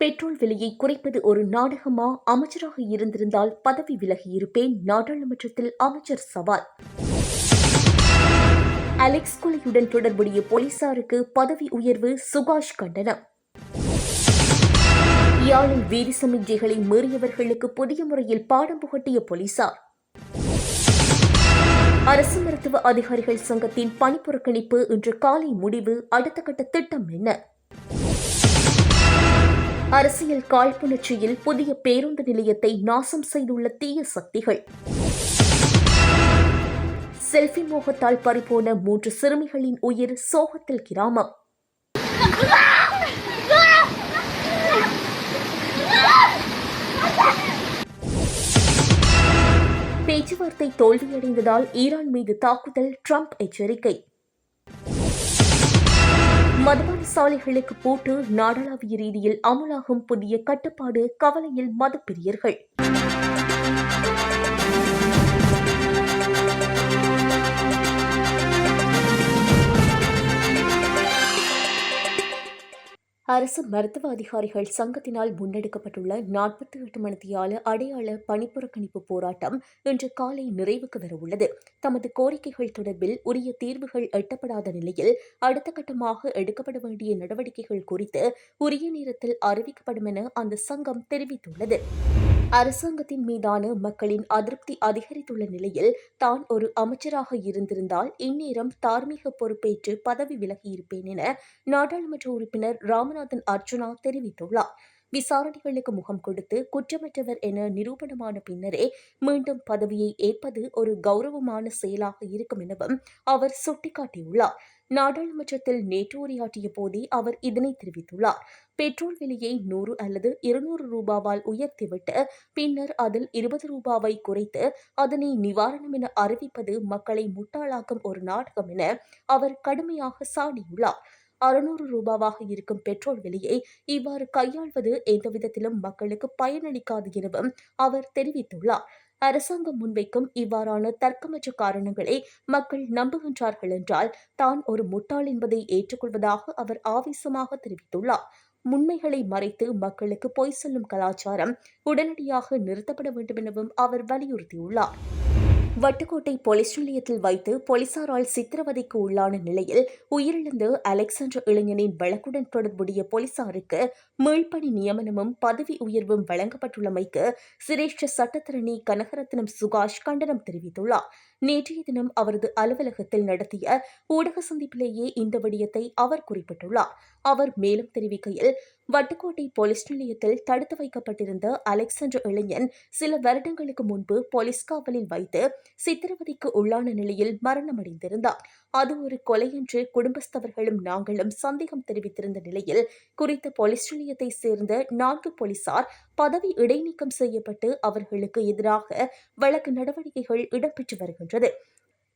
Petrol விலையை குறைப்பது ஒரு நாடகமா? அமைச்சராக இருந்திருந்தால் பதவி விலகியிருப்பேன். நாடாளுமன்றத்தில் அமைச்சர் சவால். அலெக்ஸ் கொலையுடன் தொடர்புடைய போலீசாருக்கு பதவி உயர்வு, சுகாஷ் கண்டனம். யாழில் வீதி சமிக்ஞைகளை மீறியவர்களுக்கு புதிய முறையில் பாடம் புகட்டிய போலீசார். அரசு மருத்துவ அதிகாரிகள் சங்கத்தின் பணிப்புறக்கணிப்பு இன்று காலை முடிவு. அடுத்த கட்ட திட்டம் என்ன? அரசியல் காழ்ப்புணர்ச்சியில் புதிய பேருந்து நிலையத்தை நாசம் செய்துள்ள தீய சக்திகள். செல்ஃபி மோகத்தால் பறிபோன 3 சிறுமிகளின் உயிர், சோகத்தில் கிராமம். பேச்சுவார்த்தை தோல்வியடைந்ததால் ஈரான் மீது தாக்குதல், ட்ரம்ப் எச்சரிக்கை. மதுபான சாலைகளுக்கு பூட்டு, நாடளாவிய ரீதியில் அமலாகும் புதிய கட்டுப்பாடு, கவலையில் மதுப்பிரியர்கள். அரசு மருத்துவ அதிகாரிகள் சங்கத்தினால் முன்னெடுக்கப்பட்டுள்ள 48 மணித்தியால அடையாள பணிப்புறக்கணிப்பு போராட்டம் இன்று காலை நிறைவுக்கு வரவுள்ளது. தமது கோரிக்கைகள் தொடர்பில் உரிய தீர்வுகள் எட்டப்படாத நிலையில் அடுத்த கட்டமாக எடுக்கப்பட வேண்டிய நடவடிக்கைகள் குறித்து உரிய நேரத்தில் அறிவிக்கப்படும் என அந்த சங்கம் தெரிவித்துள்ளது. அரசாங்கத்தின் மீதான மக்களின் அதிருப்தி அதிகரித்துள்ள நிலையில் தான் ஒரு அமைச்சராக இருந்திருந்தால் இந்நேரம் தார்மீக பொறுப்பேற்று பதவி விலகியிருப்பேன் என நாடாளுமன்ற உறுப்பினர் ராமநாதன் அர்ஜுனா தெரிவித்துள்ளார். விசாரணைகளுக்கு முகம் கொடுத்து குற்றமற்றவர் என நிரூபணமான பின்னரே மீண்டும் பதவியை ஏற்பது ஒரு கௌரவமான செயலாக இருக்கும் எனவும் அவர் சுட்டிக்காட்டியுள்ளார். நாடாளுமன்றத்தில் நேற்று உரையாற்றிய போதே அவர் இதனை தெரிவித்துள்ளார். பெட்ரோல் விலையை 100 அல்லது 200 ரூபாவால் உயர்த்திவிட்டு பின்னர் அதில் 20 ரூபாவை குறைத்து அதனை நிவாரணம் என அறிவிப்பது மக்களை முட்டாளாக்கும் ஒரு நாடகம் என அவர் கடுமையாக சாடியுள்ளார். 600 ரூபாவாக இருக்கும் பெட்ரோல் விலையை இவ்வாறு கையாள்வது எந்தவிதத்திலும் மக்களுக்கு பயனளிக்காது எனவும் அவர் தெரிவித்துள்ளார். அரசாங்கம் முன்வைக்கும் இவ்வாறான தர்க்கமற்ற காரணங்களை மக்கள் நம்புகின்றார்கள் என்றால் தான் ஒரு முட்டாள் என்பதை ஏற்றுக்கொள்வதாக அவர் ஆவேசமாக தெரிவித்துள்ளார். உண்மைகளை மறைத்து மக்களுக்கு பொய் சொல்லும் கலாச்சாரம் உடனடியாக நிறுத்தப்பட வேண்டும் எனவும் அவர் வலியுறுத்தியுள்ளார். வட்டுக்கோட்டை போலீஸ் நிலையத்தில் வைத்து போலீசாரால் சித்திரவதைக்கு உள்ளான நிலையில் உயிரிழந்த அலெக்ஸ் என்ற இளைஞனின் வழக்குடன் தொடர்புடைய போலீசாருக்கு மீள்பணி நியமனமும் பதவி உயர்வும் வழங்கப்பட்டுள்ளமைக்கு சிரேஷ்ட சட்டத்தரணி கனகரத்னம் சுகாஷ் கண்டனம் தெரிவித்துள்ளார். நேற்றைய தினம் அவரது அலுவலகத்தில் நடத்திய ஊடக சந்திப்பிலேயே இந்த விடயத்தை அவர் குறிப்பிட்டுள்ளார். அவர் மேலும் தெரிவிக்கையில், வட்டுக்கோட்டை போலீஸ் நிலையத்தில் தடுத்து வைக்கப்பட்டிருந்த அலெக்ஸ் என்ற இளைஞன் சில வருடங்களுக்கு முன்பு போலீஸ் காவலில் வைத்து சித்திரவதைக்கு உள்ளான நிலையில் மரணமடைந்திருந்தார். அது ஒரு கொலை என்று குடும்பஸ்தவர்களும் நாங்களும் சந்தேகம் தெரிவித்திருந்த நிலையில் குறித்த போலீஸ் நிலையத்தை சேர்ந்த 4 போலீசார் பதவி இடைநீக்கம் செய்யப்பட்டு அவர்களுக்கு எதிராக வழக்கு நடவடிக்கைகள் இடம்பெற்று வருகின்றது.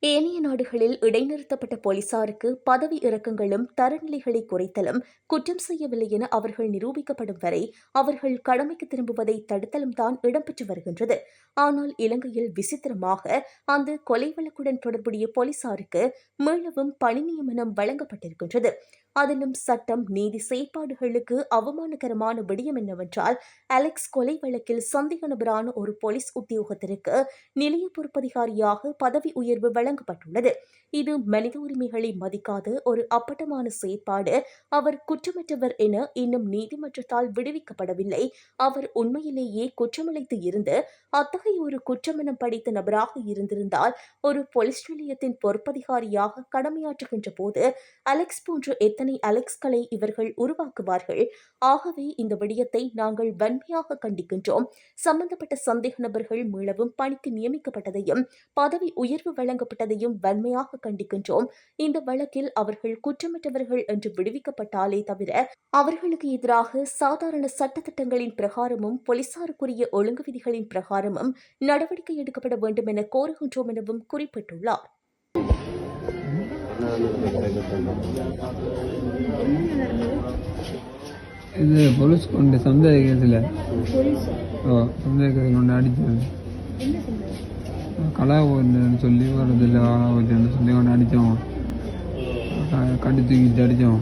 ஏனைய நாடுகளில் இடைநிறுத்தப்பட்ட போலீசாருக்கு பதவி இறக்கங்களும் தரநிலைகளை குறைத்தலும் குற்றம் செய்யவில்லை என அவர்கள் நிரூபிக்கப்படும் வரை அவர்கள் கடமைக்கு திரும்புவதை தடுத்தலும் தான் இடம்பெற்று வருகின்றது. ஆனால் இலங்கையில் விசித்திரமாக அந்த கொலை வழக்குடன் தொடர்புடைய போலீசாருக்கு மீளவும் பணி நியமனம் வழங்கப்பட்டிருக்கின்றது. அதிலும் சட்டம் நீதி செயற்பாடுகளுக்கு அவமானகரமான விடயம் என்னவென்றால், அலெக்ஸ் கொலை வழக்கில் சந்தேக நபரான ஒரு போலீஸ் உத்தியோகத்திற்கு நிலைய பொறுப்பதிகாரியாக பதவி உயர்வு வழங்கப்பட்டுள்ளது. இது மனித உரிமைகளை மதிக்காத ஒரு அப்பட்டமான செயற்பாடு. அவர் குற்றமற்றவர் என இன்னும் நீதிமன்றத்தால் விடுவிக்கப்படவில்லை. அவர் உண்மையிலேயே குற்றமிழைத்து இருந்து அத்தகைய ஒரு குற்றமெனம் படித்த நபராக இருந்திருந்தால் ஒரு போலீஸ் நிலையத்தின் பொறுப்பதிகாரியாக கடமையாற்றுகின்ற போது அலெக்ஸ் போன்ற எத்தனை அலெக்ஸ்களை இவர்கள் உருவாக்குவார்கள். ஆகவே இந்த விடயத்தை நாங்கள் வன்மையாக கண்டிக்கின்றோம். சம்பந்தப்பட்ட சந்தேக நபர்கள் மீளவும் பணிக்கு நியமிக்கப்பட்டதையும் பதவி உயர்வு வழங்கப்பட்டதையும் வன்மையாக கண்டிக்கின்றோம். இந்த வழக்கில் அவர்கள் குற்றமற்றவர்கள் என்று விடுவிக்கப்பட்டாலே தவிர அவர்களுக்கு எதிராக சாதாரண சட்டத்திட்டங்களின் பிரகாரமும் போலீசாருக்குரிய ஒழுங்கு விதிகளின் பிரகாரமும் நடவடிக்கை எடுக்கப்பட வேண்டும் என கோருகின்றோம் எனவும் குறிப்பிட்டுள்ளார். இது போலீஸ் கொண்டு சந்தேகத்தில் கொண்டு அடித்தது கலா போயின்னு சொல்லி வரதில்லை வாழ போயிட்டு சொல்லி கொண்டு அடித்தோம், கட்டி தூக்கிட்டு அடித்தோம்.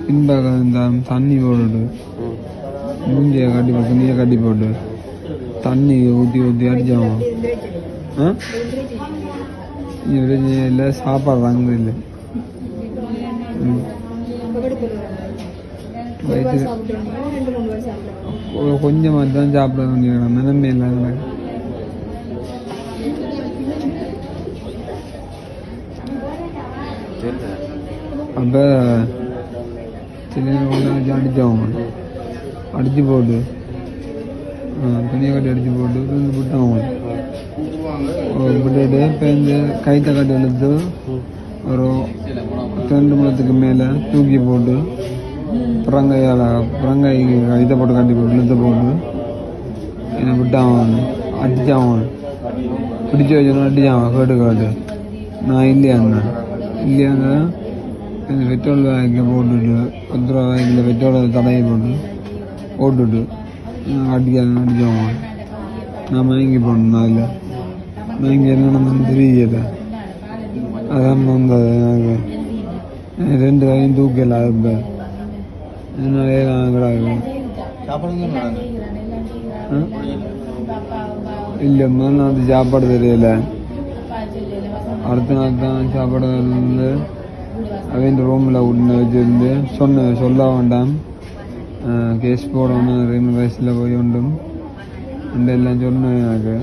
பின்பாக இந்த தண்ணி போட்டுட்டு மூஞ்சியை கட்டி போட்டு நீரை கட்டி போட்டு தண்ணி ஊற்றி ஊற்றி அடித்தோம். இல்லை சாப்பாடு வாங்க இல்லை கொஞ்சமாக தான் சாப்பிட வேண்டிய நிலைமை இல்லை. அப்போ சில அடித்தோம், அடித்து போட்டு துணியை கட்டி அடித்து போட்டு விட்டோம். விட்டுட்டு இப்போ இந்த கைத்தை கட்டி இழுத்து ஒரு 2 மணத்துக்கு மேலே தூக்கி போட்டு புறங்காய் இதை போட்டு கட்டி போட்டு இழுத்து போட்டு என்னை விட்டான், அடித்தான், பிடிச்சி வச்சோன்னா அடித்தான் கேட்டு. நான் இல்லையாங்க இந்த பெட்ரோல் பேக்கில் போட்டுட்டு 10 ரூபா பேக்கில் பெட்ரோலை தடையை போட்டுட்டு அடித்தோம். நான் மயங்கி போடணும். அதில் மயங்கி என்னென்னு தெரியல. அதான் வந்தது எனக்கு 2 கையும் தூக்கல. இப்போ என்னாலே நான் கிடாது இல்லை. முதல் நாள் சாப்பாடு தெரியல, அடுத்த நாள் தான் சாப்பாடு வந்து அவன் ரூமில் விட்டு வச்சுருந்து சொல்ல வேண்டாம், கேஸ் போடணும், 2 வயசில் போய் உண்டும் எல்லாம் சொன்னேன். எனக்கு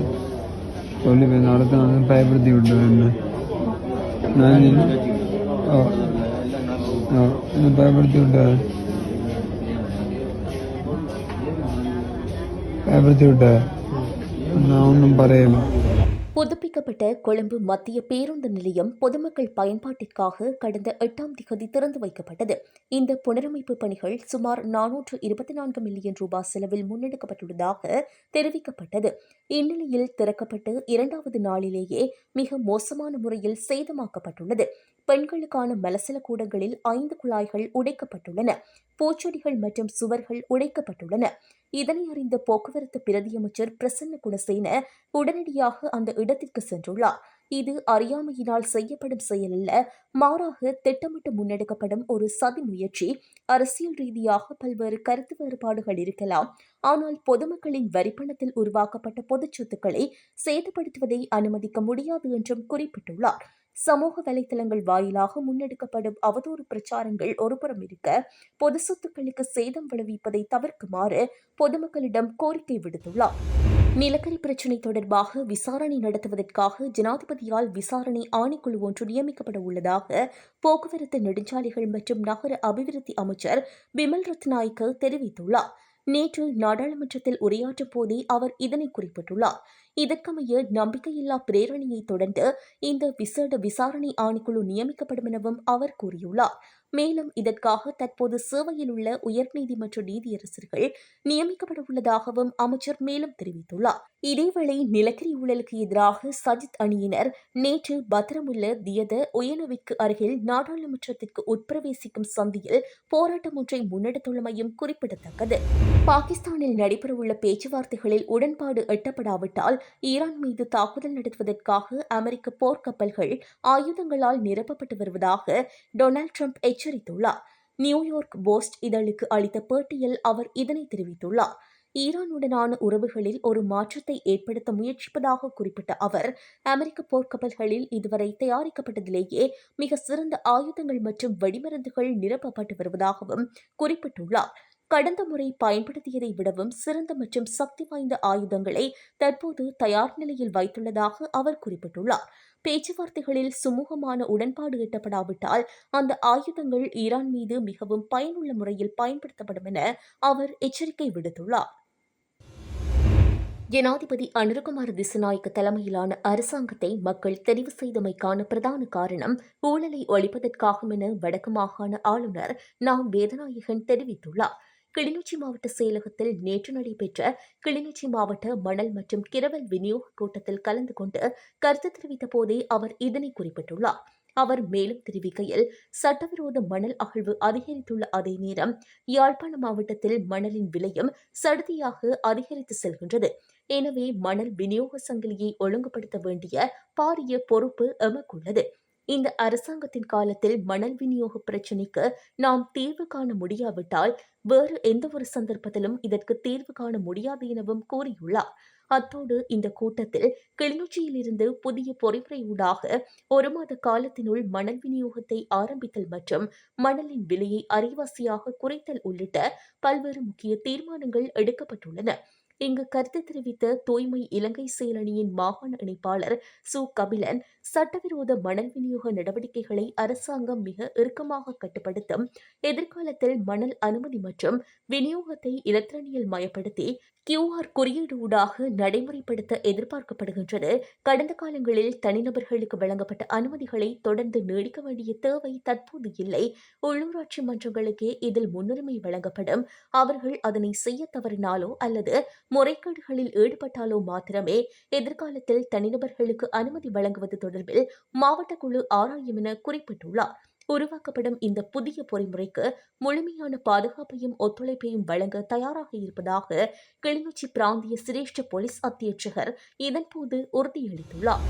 சொல்லி போய் அடுத்த நாள் பயப்படுத்தி விட்டேன். என்ன பயப்படுத்தி விட்டேன் நான் ஒன்றும் பறையல. புதுப்பிக்கப்பட்ட கொழும்பு மத்திய பேருந்து நிலையம் பொதுமக்கள் பயன்பாட்டிற்காக கடந்த 8ஆம் திகதி திறந்து வைக்கப்பட்டது. இந்த புனரமைப்பு பணிகள் சுமார் 424 மில்லியன் ரூபாய் செலவில் முன்னெடுக்கப்பட்டுள்ளதாக தெரிவிக்கப்பட்டது. இந்நிலையில் திறக்கப்பட்டு 2வது நாளிலேயே மிக மோசமான முறையில் சேதமாக்கப்பட்டுள்ளது. பெண்களுக்கான மலசல கூடங்களில் 5 குழாய்கள் உடைக்கப்பட்டுள்ளன. பூச்செடிகள் மற்றும் சுவர்கள் உடைக்கப்பட்டுள்ளன. இதனை அறிந்த போக்குவரத்து பிரதியமைச்சர் பிரசன்ன குணசேன உடனடியாக அந்த இடத்திற்கு சென்றுள்ளார். இது அறியாமையினால் செய்யப்படும் செயல் அல்ல, மாறாக திட்டமிட்டு முன்னெடுக்கப்படும் ஒரு சதி முயற்சி. அரசியல் ரீதியாக பல்வேறு கருத்து வேறுபாடுகள் இருக்கலாம், ஆனால் பொதுமக்களின் வரிப்பணத்தில் உருவாக்கப்பட்ட பொதுச் சொத்துக்களை சேதப்படுத்துவதை அனுமதிக்க முடியாது என்றும் குறிப்பிட்டுள்ளார். சமூக வலைதளங்கள் வாயிலாக முன்னெடுக்கப்படும் அவதூறு பிரச்சாரங்கள் ஒருபுறம் இருக்க, பொது சொத்துக்களுக்கு சேதம் விளைவிப்பதை தவிர்க்குமாறு பொதுமக்களிடம் கோரிக்கை விடுத்துள்ளார். நிலக்கரி பிரச்சினை தொடர்பாக விசாரணை நடத்துவதற்காக ஜனாதிபதியால் விசாரணை ஆணைக்குழு ஒன்று நியமிக்கப்பட உள்ளதாக போக்குவரத்து நெடுஞ்சாலைகள் மற்றும் நகர அபிவிருத்தி அமைச்சர் பிமல் ரத்நாயக்க தெரிவித்துள்ளார். நேற்று நாடாளுமன்றத்தில் உரையாற்றும் போதே அவர் இதனை குறிப்பிட்டுள்ளார். இதற்கமைய நம்பிக்கையில்லா பிரேரணையை தொடர்ந்து இந்த விசேட விசாரணை ஆணைக்குழு நியமிக்கப்படும் எனவும் அவர் கூறியுள்ளார். மேலும் இதற்காக தற்போது சேவையில் உள்ள உயர்நீதிமன்ற நீதியரசர்கள் நியமிக்கப்பட உள்ளதாகவும் அமைச்சர் மேலும் தெரிவித்துள்ளார். இதேவேளை நிலக்கரி ஊழலுக்கு எதிராக சஜித் அணியினர் நேற்று பத்திரமுள்ள தியத உயனவிற்கு அருகில் நாடாளுமன்றத்திற்கு உட்பிரவேசிக்கும் சந்தியில் போராட்டம் ஒன்றை முன்னெடுத்துள்ளமையும் குறிப்பிடத்தக்கது. பாகிஸ்தானில் நடைபெறவுள்ள பேச்சுவார்த்தைகளில் உடன்பாடு எட்டப்படாவிட்டால் ஈரான் மீது தாக்குதல் நடத்துவதற்காக அமெரிக்க போர்க்கப்பல்கள் ஆயுதங்களால் நிரப்பப்பட்டு வருவதாக டொனால்டு டிரம்ப் எச்சரித்துள்ளார். நியூயார்க் போஸ்ட் இதழுக்கு அளித்த பேட்டியில் அவர் இதனை தெரிவித்துள்ளார். ஈரானுடனான உறவுகளில் ஒரு மாற்றத்தை ஏற்படுத்த முயற்சிப்பதாக குறிப்பிட்ட அவர், அமெரிக்க போர்க்கப்பல்களில் இதுவரை தயாரிக்கப்பட்டதிலேயே மிக சிறந்த ஆயுதங்கள் மற்றும் வெடிமருந்துகள் நிரப்பப்பட்டு வருவதாகவும் குறிப்பிட்டுள்ளார். கடந்த முறை பயன்படுத்தியதை விடவும் சிறந்த மற்றும் சக்தி வாய்ந்த ஆயுதங்களை தற்போது தயார் நிலையில் வைத்துள்ளதாக அவர் குறிப்பிட்டுள்ளார். பேச்சுவார்த்தைகளில் சுமூகமான உடன்பாடு எட்டப்படாவிட்டால் அந்த ஆயுதங்கள் ஈரான் மீது மிகவும் பயனுள்ள முறையில் பயன்படுத்தப்படும் என அவர் எச்சரிக்கை விடுத்துள்ளார். ஜனாதிபதி அனுரகுமார திசுநாயக்க தலைமையிலான அரசாங்கத்தை மக்கள் தெரிவு செய்தமைக்கான பிரதான காரணம் ஊழலை ஒழிப்பதற்காகும் என வடக்கு மாகாண ஆளுநர் வேதநாயகன் தெரிவித்துள்ளார். கிளிநொச்சி மாவட்ட செயலகத்தில் நேற்று நடைபெற்ற கிளிநொச்சி மாவட்ட மணல் மற்றும் கிரவல் விநியோக கூட்டத்தில் கலந்து கொண்டு கருத்து தெரிவித்த போதே அவர் இதனை குறிப்பிட்டுள்ளார். அவர் மேலும் தெரிவிக்கையில், சட்டவிரோத மணல் அகழ்வு அதிகரித்துள்ள அதே நேரம் யாழ்ப்பாண மாவட்டத்தில் மணலின் விலையும் சடுதியாக அதிகரித்து செல்கின்றது. எனவே மணல் விநியோக சங்கிலியை ஒழுங்குபடுத்த வேண்டிய பாரிய பொறுப்பு எமக்குள்ளது. இந்த அரசாங்கத்தின் காலத்தில் மணல் விநியோக பிரச்சினைக்கு நாம் தீர்வு காண முடியாவிட்டால் வேறு எந்தவொரு சந்தர்ப்பத்திலும் இதற்கு தீர்வு காண முடியாது எனவும் கூறியுள்ளார். அத்தோடு இந்த கூட்டத்தில் கிளிநொச்சியிலிருந்து புதிய பொறிமுறையூடாக 1 மாத காலத்தினுள் மணல் விநியோகத்தை ஆரம்பித்தல் மற்றும் மணலின் விலையை அரைவாசியாக குறைத்தல் உள்ளிட்ட பல்வேறு முக்கிய தீர்மானங்கள் எடுக்கப்பட்டுள்ளன. இங்கு கருத்து தெரிவித்த தூய்மை இலங்கை செயலணியின் மாகாண இணைப்பாளர் சு கபிலன், சட்டவிரோத மணல் விநியோக நடவடிக்கைகளை அரசாங்கம் மிக இறுக்கமாக கட்டுப்படுத்தும், எதிர்காலத்தில் மணல் அனுமதி மற்றும் விநியோகத்தை இலத்திரனியல் மயப்படுத்தி QR குறியீடு ஊடாக நடைமுறைப்படுத்த எதிர்பார்க்கப்படுகின்றது. கடந்த காலங்களில் தனிநபர்களுக்கு வழங்கப்பட்ட அனுமதிகளை தொடர்ந்து நீடிக்க வேண்டிய தேவை தற்போது இல்லை. உள்ளூராட்சி மன்றங்களுக்கே இதில் முன்னுரிமை வழங்கப்படும். அவர்கள் அதனை செய்ய தவறினாலோ அல்லது முறைகேடுகளில் ஈடுபட்டாலோ மாத்திரமே எதிர்காலத்தில் தனிநபர்களுக்கு அனுமதி வழங்குவது தொடர்பில் மாவட்ட குழு ஆராயும் என குறிப்பிட்டுள்ளார். உருவாக்கப்படும் இந்த புதிய பொறிமுறைக்கு முழுமையான பாதுகாப்பையும் ஒத்துழைப்பையும் வழங்க தயாராக இருப்பதாக கிளிநொச்சி பிராந்திய சிரேஷ்ட போலீஸ் அத்தியட்சகர் இதன்போது உறுதியளித்துள்ளார்.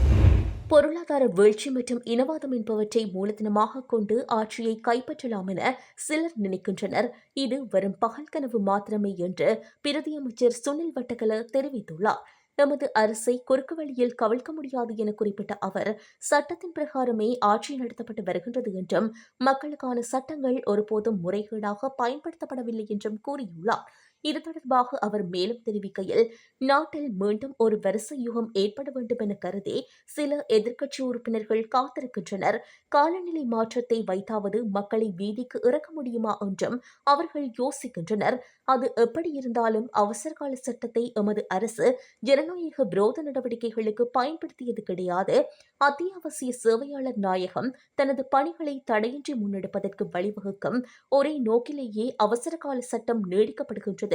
பொருளாதார வீழ்ச்சி மற்றும் இனவாதம் என்பவற்றை மூலதனமாக கொண்டு ஆட்சியை கைப்பற்றலாம் என சிலர் நினைக்கின்றனர். இது வரும் பகல் கனவு மாத்திரமே என்று பிரதி அமைச்சர் சுனில் வட்டகல தெரிவித்துள்ளார். எமது அரசை குறுக்கு வழியில் கவிழ்க்க முடியாது என குறிப்பிட்ட அவர், சட்டத்தின் பிரகாரமே ஆட்சி நடத்தப்பட்டு வருகின்றது என்றும் மக்களுக்கான சட்டங்கள் ஒருபோதும் முறைகேடாக பயன்படுத்தப்படவில்லை என்றும் கூறியுள்ளார். இது தொடர்பாக அவர் மேலும் தெரிவிக்கையில், நாட்டில் மீண்டும் ஒரு வரிசை யுகம் ஏற்பட வேண்டும் என கருதி சில எதிர்க்கட்சி உறுப்பினர்கள் காத்திருக்கின்றனர். காலநிலை மாற்றத்தை வைத்தாவது மக்களை வீதிக்கு இறக்க முடியுமா என்றும் அவர்கள் யோசிக்கின்றனர். அது எப்படி இருந்தாலும் அவசரகால சட்டத்தை எமது அரசு ஜனநாயக விரோத நடவடிக்கைகளுக்கு பயன்படுத்தியது கிடையாது. அத்தியாவசிய சேவையாளர் நாயகம் தனது பணிகளை தடையின்றி முன்னெடுப்பதற்கு வழிவகுக்கும் ஒரே நோக்கிலேயே அவசரகால சட்டம் நீடிக்கப்படுகின்றது.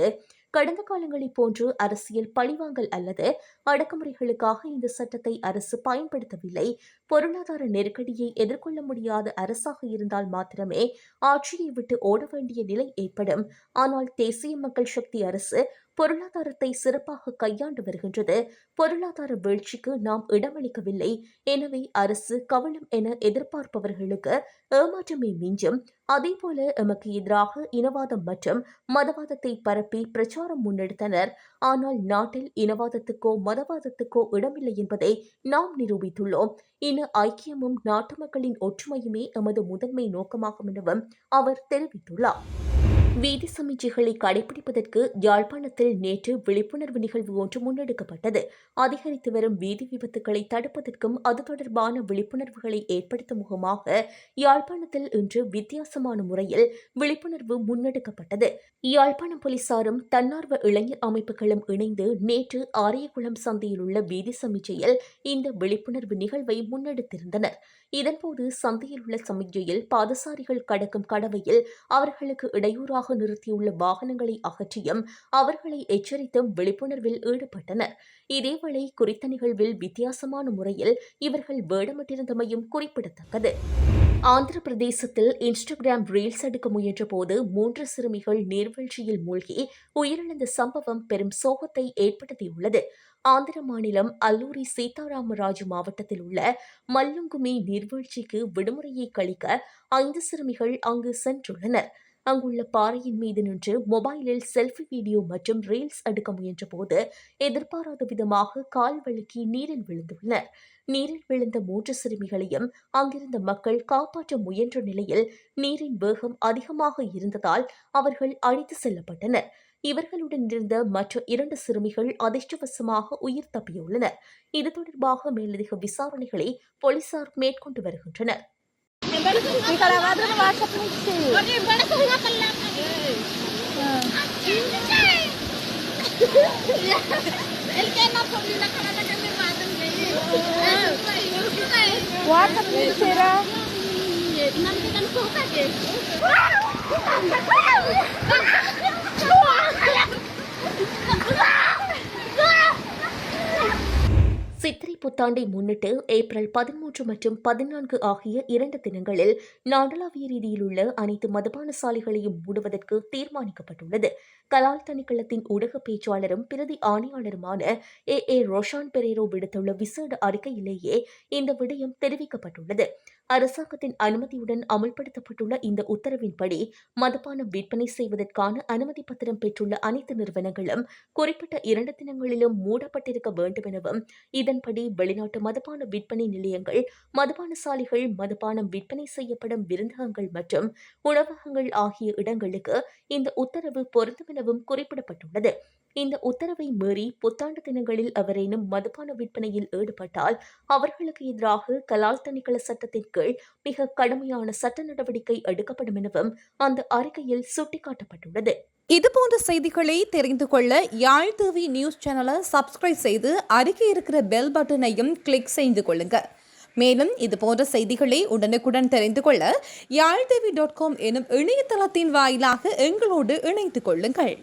கடந்த காலங்களைப் போன்று அரசியல் பழிவாங்கல் அல்லது அடக்குமுறைகளுக்காக இந்த சட்டத்தை அரசு பயன்படுத்தவில்லை. பொருளாதார நெருக்கடியை எதிர்கொள்ள முடியாத அரசாக இருந்தால் மாத்திரமே ஆட்சியை விட்டு ஓட வேண்டிய நிலை ஏற்படும். ஆனால் தேசிய மக்கள் சக்தி அரசு பொருளாதாரத்தை சிறப்பாக கையாண்டு வருகின்றது. பொருளாதார வீழ்ச்சிக்கு நாம் இடமளிக்கவில்லை. எனவே அரசு கவலும் என எதிர்பார்ப்பவர்களுக்கு ஏமாற்றமே மிஞ்சும். அதேபோல எமக்கு எதிராக இனவாதம் மற்றும் மதவாதத்தை பரப்பி பிரச்சாரம் முன்னெடுத்தனர். ஆனால் நாட்டில் இனவாதத்துக்கோ மதவாதத்துக்கோ இடமில்லை என்பதை நாம் நிரூபித்துள்ளோம். இன ஐக்கியமும் நாட்டு மக்களின் ஒற்றுமையுமே எமது முதன்மை நோக்கமாகும் எனவும் அவர் தெரிவித்துள்ளார். வீதி சமிஞ்சைகளை கடைபிடிப்பதற்கு யாழ்ப்பாணத்தில் நேற்று விழிப்புணர்வு நிகழ்வு ஒன்று முன்னெடுக்கப்பட்டது. அதிகரித்து வரும் வீதி விபத்துக்களை தடுப்பதற்கும் அது தொடர்பான விழிப்புணர்வுகளை ஏற்படுத்தும் முகமாக யாழ்ப்பாணத்தில் இன்று வித்தியாசமான முறையில் விழிப்புணர்வு முன்னெடுக்கப்பட்டது. யாழ்ப்பாணம் போலீசாரும் தன்னார்வ இளைஞர் அமைப்புகளும் இணைந்து நேற்று ஆரியகுளம் சந்தையில் உள்ள வீதி சமிஞ்சையில் இந்த விழிப்புணர்வு நிகழ்வை முன்னெடுத்திருந்தனர். இதன்போது சந்தையில் உள்ள சமிஞ்சையில் பாதசாரிகள் கடக்கும் கடவையில் அவர்களுக்கு இடையூறாக நிறுத்தியுள்ள வாகனங்களை அகற்றியும் அவர்களை எச்சரித்தும் விழிப்புணர்வில் ஈடுபட்டனர். இதேவேளை குறித்த நிகழ்வில் வித்தியாசமான முறையில் இவர்கள் வேடமிட்டிருந்தமையும் குறிப்பிடத்தக்கது. ஆந்திர பிரதேசத்தில் இன்ஸ்டாகிராம் ரீல்ஸ் எடுக்க முயன்றபோது 3 சிறுமிகள் நீர்வீழ்ச்சியில் மூழ்கி உயிரிழந்த சம்பவம் பெரும் சோகத்தை ஏற்படுத்தியுள்ளது. ஆந்திர மாநிலம் அல்லூரி சீதாராமராஜு மாவட்டத்தில் உள்ள மல்லுங்குமி நீர்வீழ்ச்சிக்கு விடுமுறையை கழிக்க 5 சிறுமிகள் அங்கு சென்றுள்ளனர். அங்குள்ள பாறையின் மீது நின்று மொபைலில் செல்ஃபி வீடியோ மற்றும் ரீல்ஸ் எடுக்க முயன்றபோது எதிர்பாராத விதமாக கால் வழுக்கி நீரில் விழுந்துள்ளனர். நீரில் விழுந்த 3 சிறுமிகளையும் அங்கிருந்த மக்கள் காப்பாற்ற முயன்ற நிலையில் நீரின் வேகம் அதிகமாக இருந்ததால் அவர்கள் அழைத்து செல்லப்பட்டனர். இவர்களுடன் இருந்த மற்ற 2 சிறுமிகள் அதிர்ஷ்டவசமாக உயிர் தப்பியுள்ளனர். இது தொடர்பாக மேலதிக விசாரணைகளை போலீசார் மேற்கொண்டு வருகின்றனர். சித்திரை புத்தாண்டை முன்னிட்டு ஏப்ரல் 13 மற்றும் 14 ஆகிய 2 தினங்களில் நாடளாவிய ரீதியில் உள்ள அனைத்து மதுபான சாலைகளையும் மூடுவதற்கு தீர்மானிக்கப்பட்டுள்ளது. கலால் திணைக்களத்தின் ஊடக பேச்சாளரும் பிரதி ஆணையாளருமான ஏ ரோஷான் பெரேரோ விடுத்துள்ள விசேட அறிக்கையிலேயே இந்த விடயம் தெரிவிக்கப்பட்டுள்ளது. அரசாங்கத்தின் அனுமதியுடன் அமல்படுத்தப்பட்டுள்ள இந்த உத்தரவின்படி மதுபானம் விற்பனை செய்வதற்கான அனுமதி பத்திரம் பெற்றுள்ள அனைத்து நிறுவனங்களும் குறிப்பிட்ட 2 தினங்களிலும் மூடப்பட்டிருக்க வேண்டும் எனவும், இதன்படி வெளிநாட்டு மதுபான விற்பனை நிலையங்கள், மதுபான சாலைகள், மதுபானம் விற்பனை செய்யப்படும் விருந்தகங்கள் மற்றும் உணவகங்கள் ஆகிய இடங்களுக்கு இந்த உத்தரவு பொருந்தும் எனவும் குறிப்பிடப்பட்டுள்ளது. இந்த உத்தரவை மீறி புத்தாண்டு தினங்களில் எவரேனும் மதுபான விற்பனையில் ஈடுபட்டால் அவர்களுக்கு எதிராக கலால் திணைக்கள சட்டத்தின் கீழ் மிக கடுமையான சட்ட நடவடிக்கை எடுக்கப்படும் எனவும் அந்த அறிக்கையில் சுட்டிக்காட்டப்பட்டுள்ளது. இதுபோன்ற செய்திகளை தெரிந்து கொள்ள யாழ் டிவி நியூஸ் சேனலை சப்ஸ்கிரைப் செய்து அருகே இருக்கிற பெல் பட்டனையும் கிளிக் செய்து கொள்ளுங்க. மேலும் இதுபோன்ற செய்திகளை உடனுக்குடன் தெரிந்து கொள்ள யாழ்டிவி.com எனும் இணையதளத்தின் வாயிலாக எங்களோடு இணைந்து கொள்ளுங்கள்.